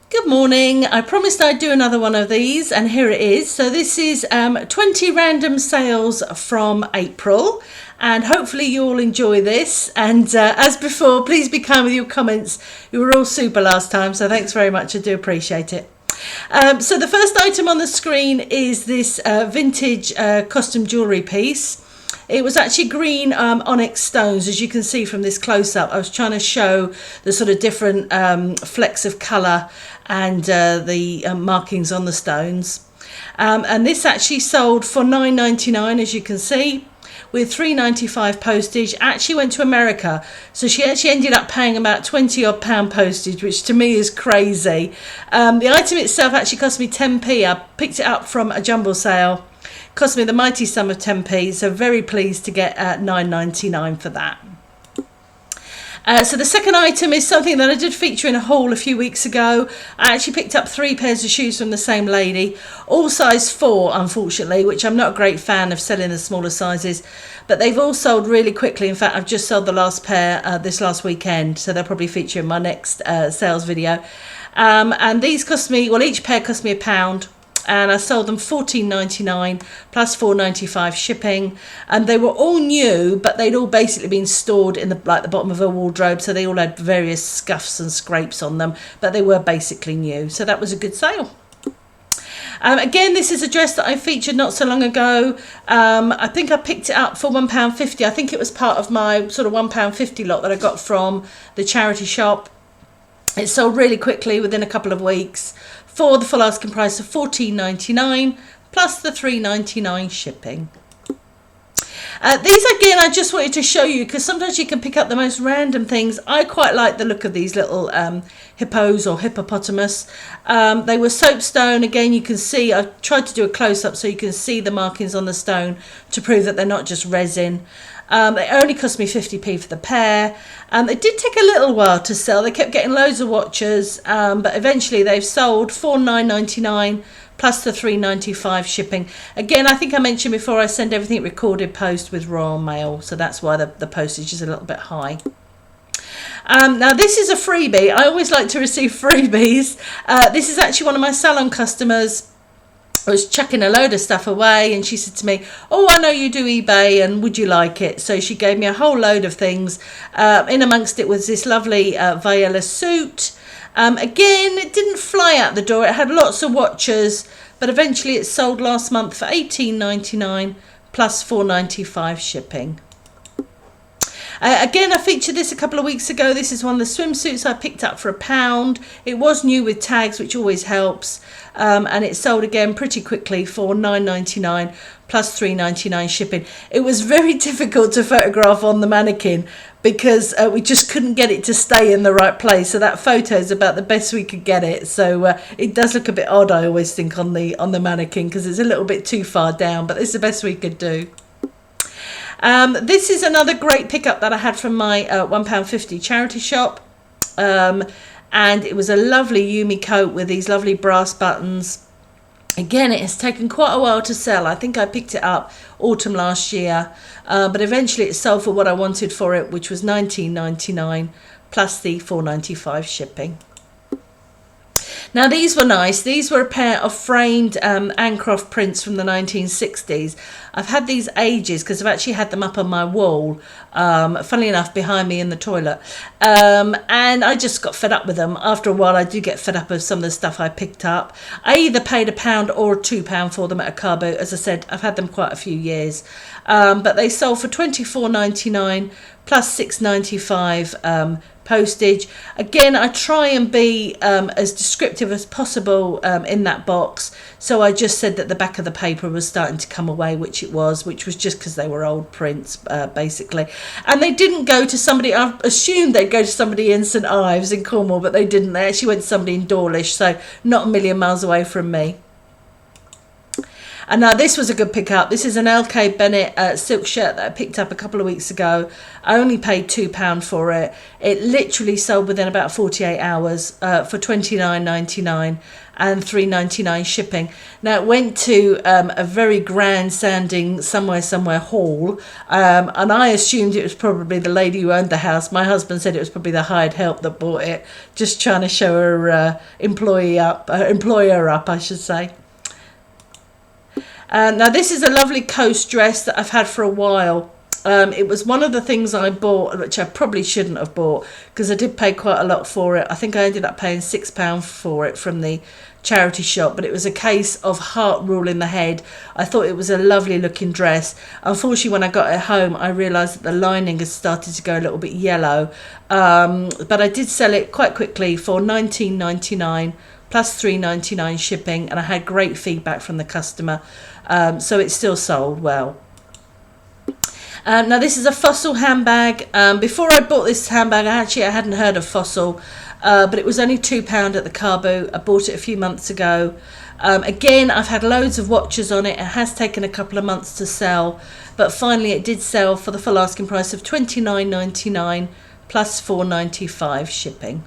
Good morning. I promised I'd do another one of these, and here it is. So this is 20 random sales from April, and hopefully you all enjoy this. And as before, please be kind with your comments. You were all super last time, so thanks very much. I do appreciate it. So the first item on the screen is this vintage costume jewellery piece. It was actually green onyx stones, as you can see from this close-up. I was trying to show the sort of different flecks of colour and the markings on the stones. And this actually sold for $9.99, as you can see, with $3.95 postage. Actually went to America, so she actually ended up paying about £20 postage, which to me is crazy. The item itself actually cost me 10p. I picked it up from a jumble sale. Cost me the mighty sum of 10p, so very pleased to get $9.99 for that. So the second item is something that I did feature in a haul a few weeks ago. I actually picked up 3 pairs of shoes from the same lady, all size 4 unfortunately, which I'm not a great fan of selling the smaller sizes, but they've all sold really quickly. In fact, I've just sold the last pair this last weekend, so they'll probably feature in my next sales video. And these cost me, well, each pair cost me £1. And I sold them $14.99 plus $4.95 shipping, and they were all new, but they'd all basically been stored in the bottom of a wardrobe, so they all had various scuffs and scrapes on them, but they were basically new, so that was a good sale. Again, this is a dress that I featured not so long ago. I think I picked it up for £1.50. I think it was part of my sort of £1.50 lot that I got from the charity shop. It sold really quickly within a couple of weeks for the full asking price of $14.99 plus the $3.99 shipping. These again, I just wanted to show you because sometimes you can pick up the most random things. I quite like the look of these little hippos or hippopotamus. They were soapstone. Again, you can see, I tried to do a close-up so you can see the markings on the stone to prove that they're not just resin. They only cost me 50p for the pair. They did take a little while to sell. They kept getting loads of watchers, but eventually they've sold for $9.99 plus the $3.95 shipping. Again, I think I mentioned before, I send everything recorded post with Royal Mail, so that's why the postage is a little bit high. Now this is a freebie. I always like to receive freebies. This is actually one of my salon customers. I was chucking a load of stuff away, and she said to me, "Oh, I know you do eBay, and would you like it?" So she gave me a whole load of things. In amongst it was this lovely Viola suit. Again, it didn't fly out the door. It had lots of watchers, but eventually it sold last month for $18.99 plus $4.95 shipping. Again, I featured this a couple of weeks ago. This is one of the swimsuits I picked up for £1. It was new with tags, which always helps. And it sold again pretty quickly for $9.99 plus $3.99 shipping. It was very difficult to photograph on the mannequin because we just couldn't get it to stay in the right place. So that photo is about the best we could get it. So it does look a bit odd, I always think, on the mannequin because it's a little bit too far down, but it's the best we could do. This is another great pickup that I had from my £1.50 charity shop. And it was a lovely Yumi coat with these lovely brass buttons. Again, it has taken quite a while to sell. I think I picked it up autumn last year, but eventually it sold for what I wanted for it, which was $19.99 plus the $4.95 shipping. Now these were nice. These were a pair of framed Ancroft prints from the 1960s. I've had these ages because I've actually had them up on my wall, funnily enough, behind me in the toilet. And I just got fed up with them. After a while, I do get fed up with some of the stuff I picked up. I either paid £1 or £2 for them at a car boot. As I said, I've had them quite a few years. But they sold for $24.99 plus $6.95 postage. Again, I try and be as descriptive as possible in that box, so I just said that the back of the paper was starting to come away, which was just because they were old prints basically, and they didn't go to somebody. I assumed they'd go to somebody in St Ives in Cornwall, but they didn't. They actually went to somebody in Dawlish, so not a million miles away from me. And now this was a good pickup. This is an LK Bennett silk shirt that I picked up a couple of weeks ago. I only paid £2 for it. It literally sold within about 48 hours for £29.99 and £3.99 shipping. Now it went to a very grand sounding somewhere hall, and I assumed it was probably the lady who owned the house. My husband said it was probably the hired help that bought it, just trying to show her employer up, I should say. Now this is a lovely coast dress that I've had for a while. It was one of the things I bought, which I probably shouldn't have bought, because I did pay quite a lot for it. I think I ended up paying £6 for it from the charity shop, but it was a case of heart ruling the head. I thought it was a lovely looking dress. Unfortunately, when I got it home, I realised that the lining had started to go a little bit yellow, but I did sell it quite quickly for £19.99 plus £3.99 shipping, and I had great feedback from the customer, so it still sold well. Now this is a Fossil handbag. Before I bought this handbag, I hadn't heard of Fossil, but it was only £2 at the car boot. I bought it a few months ago. Again, I've had loads of watches on it. It has taken a couple of months to sell, but finally it did sell for the full asking price of £29.99 plus £4.95 shipping.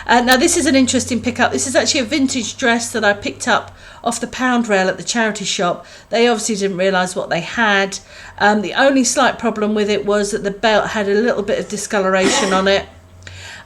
Now this is an interesting pickup. This is actually a vintage dress that I picked up off the pound rail at the charity shop. They obviously didn't realise what they had. The only slight problem with it was that the belt had a little bit of discoloration on it.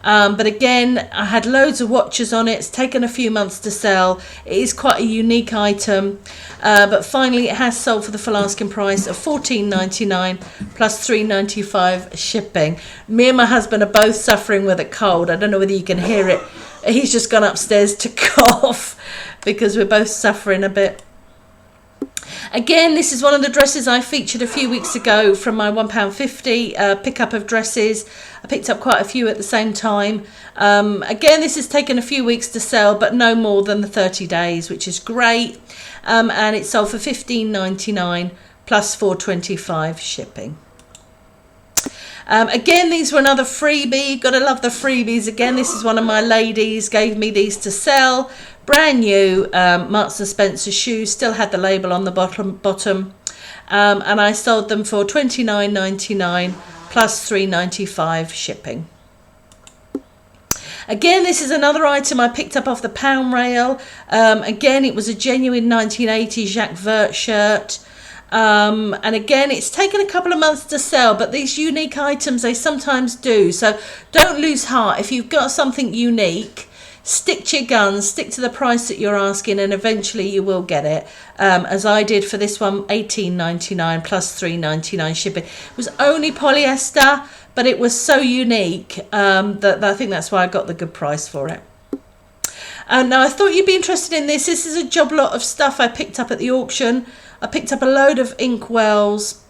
But again, I had loads of watches on it. It's taken a few months to sell. It is quite a unique item, but finally it has sold for the full asking price of £14.99 plus £3.95 shipping. Me and my husband are both suffering with a cold. I don't know whether you can hear it. He's just gone upstairs to cough because we're both suffering a bit. Again, this is one of the dresses I featured a few weeks ago from my £1.50 pickup of dresses. I picked up quite a few at the same time. Again, this has taken a few weeks to sell, but no more than the 30 days, which is great. And it sold for £15.99 plus £4.25 shipping. Again, these were another freebie. Gotta love the freebies. Again, this is one of my ladies gave me these to sell. Brand new Marks and Spencer shoes, still had the label on the bottom, and I sold them for £29.99 plus £3.95 shipping. Again, this is another item I picked up off the pound rail. Again, it was a genuine 1980 Jacques Vert shirt. And again, it's taken a couple of months to sell, but these unique items, they sometimes do. So don't lose heart. If you've got something unique, stick to your guns, stick to the price that you're asking, and eventually you will get it. As I did for this one, £18.99 plus £3.99 shipping. It was only polyester, but it was so unique that I think that's why I got the good price for it. Now, I thought you'd be interested in this. This is a job lot of stuff I picked up at the auction. I picked up a load of inkwells,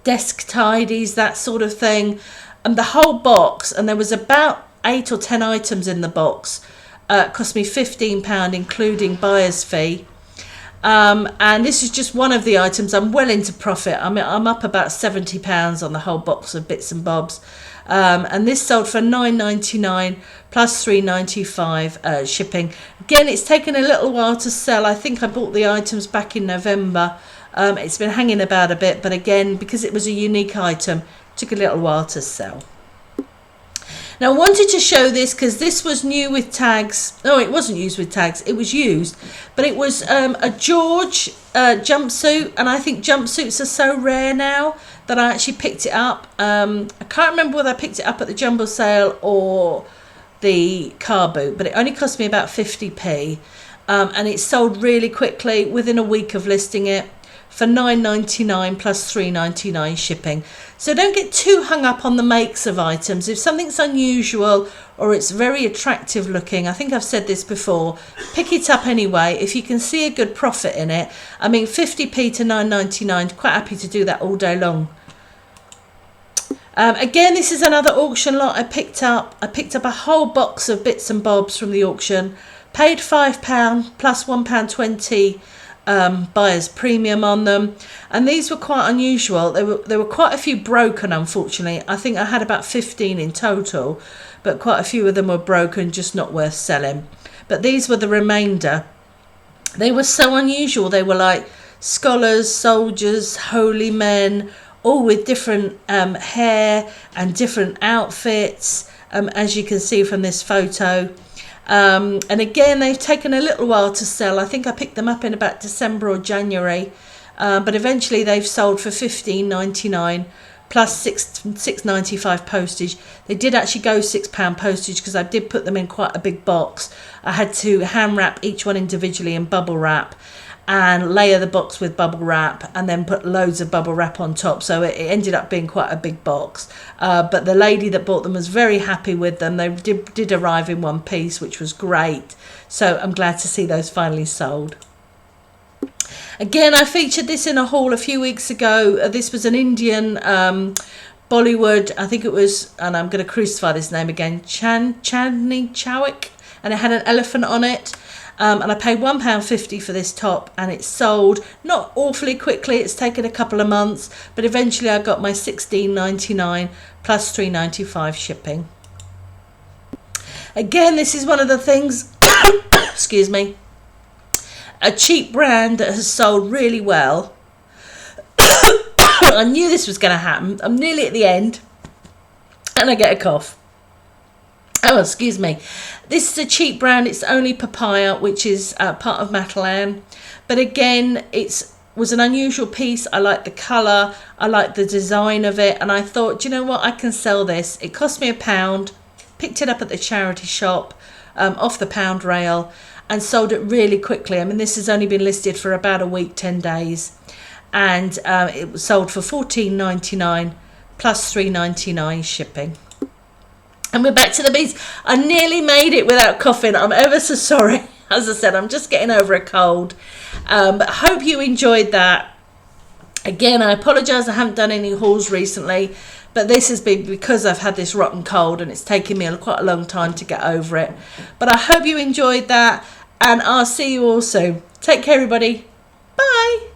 desk tidies, that sort of thing, and the whole box, and there was about 8 or 10 items in the box. Cost me £15, including buyer's fee. And this is just one of the items. I'm well into profit. I'm up about £70 on the whole box of bits and bobs. And this sold for £9.99 plus £3.95 shipping. Again, it's taken a little while to sell. I think I bought the items back in November. It's been hanging about a bit, but again, because it was a unique item, it took a little while to sell. Now, I wanted to show this because this was new with tags. No, it wasn't used with tags. It was used, but it was a George jumpsuit, and I think jumpsuits are so rare now that I actually picked it up. I can't remember whether I picked it up at the jumbo sale or the car boot, but it only cost me about 50p, and it sold really quickly within a week of listing it for £9.99 plus £3.99 shipping. So don't get too hung up on the makes of items. If something's unusual or it's very attractive looking, I think I've said this before, pick it up anyway if you can see a good profit in it. I mean, 50p to £9.99, quite happy to do that all day long. Again, this is another auction lot I picked up. I picked up a whole box of bits and bobs from the auction, paid £5 plus £1.20 buyer's premium on them, and these were quite unusual. There were quite a few broken, unfortunately. I think I had about 15 in total, but quite a few of them were broken, just not worth selling. But these were the remainder. They were so unusual. They were like scholars, soldiers, holy men, all with different hair and different outfits, as you can see from this photo. And again, they've taken a little while to sell. I think I picked them up in about December or January, but eventually they've sold for $15.99 plus $6.95 postage. They did actually go £6 postage because I did put them in quite a big box. I had to hand wrap each one individually in bubble wrap and layer the box with bubble wrap and then put loads of bubble wrap on top, so it ended up being quite a big box, but the lady that bought them was very happy with them. They did arrive in one piece, which was great, so I'm glad to see those finally sold. Again, I featured this in a haul a few weeks ago. This was an Indian Bollywood, I think it was, and I'm going to crucify this name again, Chandni Chowik, and it had an elephant on it. And I paid £1.50 for this top, and it sold not awfully quickly. It's taken a couple of months, but eventually I got my $16.99 plus $3.95 shipping. Again, this is one of the things, excuse me, a cheap brand that has sold really well. I knew this was going to happen. I'm nearly at the end, and I get a cough. Oh, excuse me. This is a cheap brand. It's only papaya, which is part of Matalan. But again, it was an unusual piece. I like the colour. I like the design of it. And I thought, you know what? I can sell this. It cost me £1. Picked it up at the charity shop off the pound rail and sold it really quickly. I mean, this has only been listed for about a week, 10 days. And it was sold for $14.99 plus $3.99 shipping. And we're back to the bees. I nearly made it without coughing. I'm ever so sorry. As I said, I'm just getting over a cold. But I hope you enjoyed that. Again, I apologise I haven't done any hauls recently, but this has been because I've had this rotten cold and it's taken me quite a long time to get over it. But I hope you enjoyed that, and I'll see you all soon. Take care, everybody. Bye.